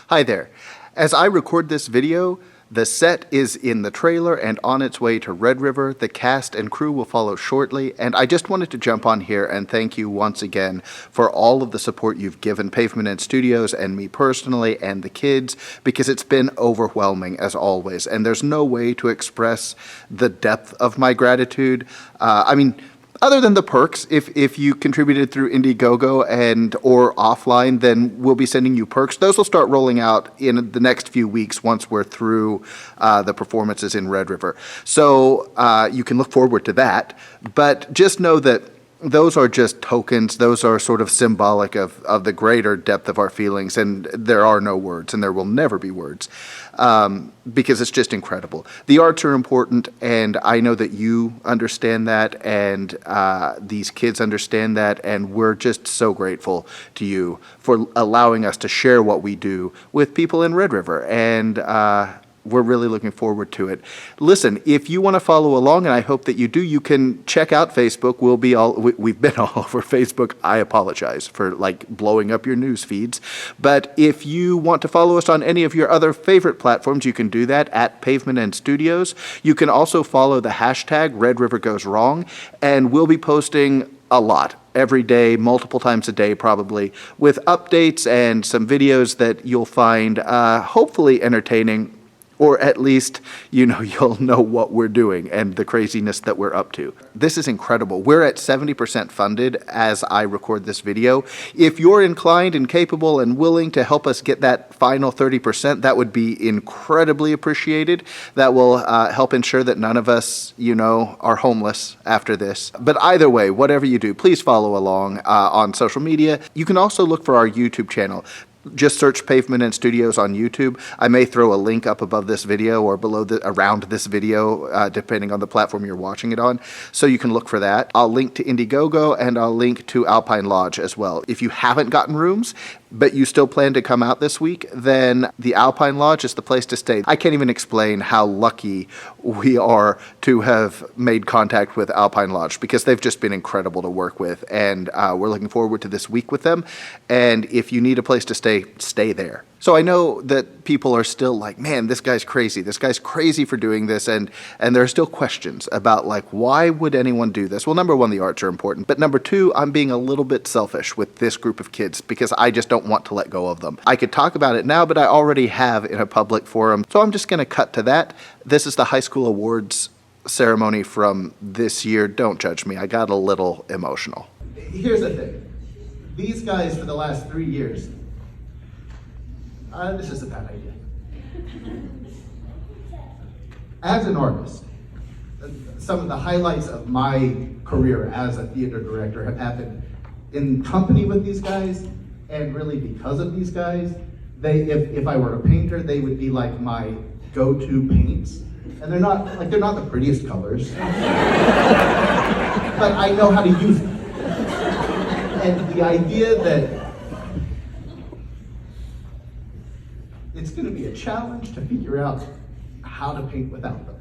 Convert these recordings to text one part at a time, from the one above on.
Hi there. As I record this video, the set is in the trailer and on its way to Red River. The cast and crew will follow shortly, and I just wanted to jump on here and thank you once again for all of the support you've given Pavement Ends Studios and me personally and the kids, because it's been overwhelming as always, and there's no way to express the depth of my gratitude. Other than the perks, if you contributed through IndieGoGo and or offline, then we'll be sending you perks. Those will start rolling out in the next few weeks once we're through the performances in Red River. So you can look forward to that. But just know that those are just tokens. Those are sort of symbolic of the greater depth of our feelings, and there are no words, and there will never be words, because it's just incredible. The arts are important, and I know that you understand that, and these kids understand that, and we're just so grateful to you for allowing us to share what we do with people in Red River, and we're really looking forward to it. Listen, if you want to follow along, and I hope that you do, you can check out Facebook. We've been all over Facebook. I apologize for blowing up your news feeds. But if you want to follow us on any of your other favorite platforms, you can do that at Pavement Ends Studios. You can also follow the hashtag Red River Goes Wrong, and we'll be posting a lot every day, multiple times a day probably, with updates and some videos that you'll find hopefully entertaining, or at least, you'll know what we're doing and the craziness that we're up to. This is incredible. We're at 70% funded as I record this video. If you're inclined and capable and willing to help us get that final 30%, that would be incredibly appreciated. That will help ensure that none of us, are homeless after this. But either way, whatever you do, please follow along on social media. You can also look for our YouTube channel. Just search Pavement Ends Studios on YouTube. I may throw a link up above this video or around this video, depending on the platform you're watching it on, so you can look for that. I'll link to IndieGoGo, and I'll link to ALPINE Lodge as well. If you haven't gotten rooms, but you still plan to come out this week, then the ALPINE Lodge is the place to stay. I can't even explain how lucky we are to have made contact with ALPINE Lodge, because they've just been incredible to work with, and we're looking forward to this week with them. And if you need a place to stay there. So I know that people are still like, man, this guy's crazy. This guy's crazy for doing this. And there are still questions about why would anyone do this? Well, number one, the arts are important. But number two, I'm being a little bit selfish with this group of kids because I just don't want to let go of them. I could talk about it now, but I already have in a public forum. So I'm just going to cut to that. This is the high school awards ceremony from this year. Don't judge me. I got a little emotional. Here's the thing. These guys for the last 3 years, this is a bad idea. As an artist, some of the highlights of my career as a theater director have happened in company with these guys, and really because of these guys. If I were a painter, they would be like my go-to paints. And they're not the prettiest colors, but I know how to use them. And the idea that it's going to be a challenge to figure out how to paint without them.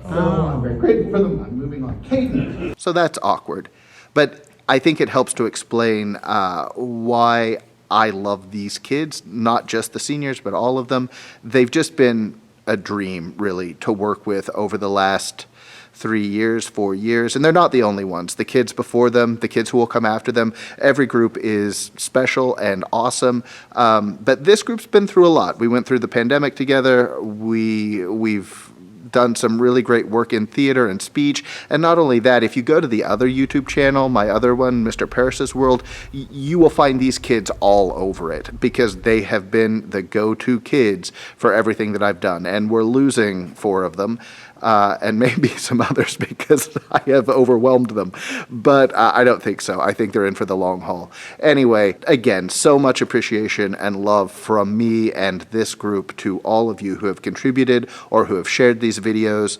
So I'm very grateful for them. I'm moving on. Katie. So that's awkward. But I think it helps to explain why I love these kids, not just the seniors, but all of them. They've just been a dream, really, to work with over the last 3 years, 4 years, and they're not the only ones. The kids before them, the kids who will come after them, every group is special and awesome. But this group's been through a lot. We went through the pandemic together. We've done some really great work in theater and speech. And not only that, if you go to the other YouTube channel, my other one, Mr. Paris's World, you will find these kids all over it, because they have been the go-to kids for everything that I've done. And we're losing 4 of them. And maybe some others because I have overwhelmed them. But I don't think so. I think they're in for the long haul. Anyway, again, so much appreciation and love from me and this group to all of you who have contributed or who have shared these videos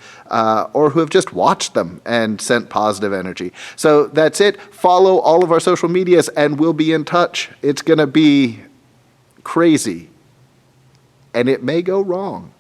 or who have just watched them and sent positive energy. So that's it. Follow all of our social medias and we'll be in touch. It's going to be crazy. And it may go wrong.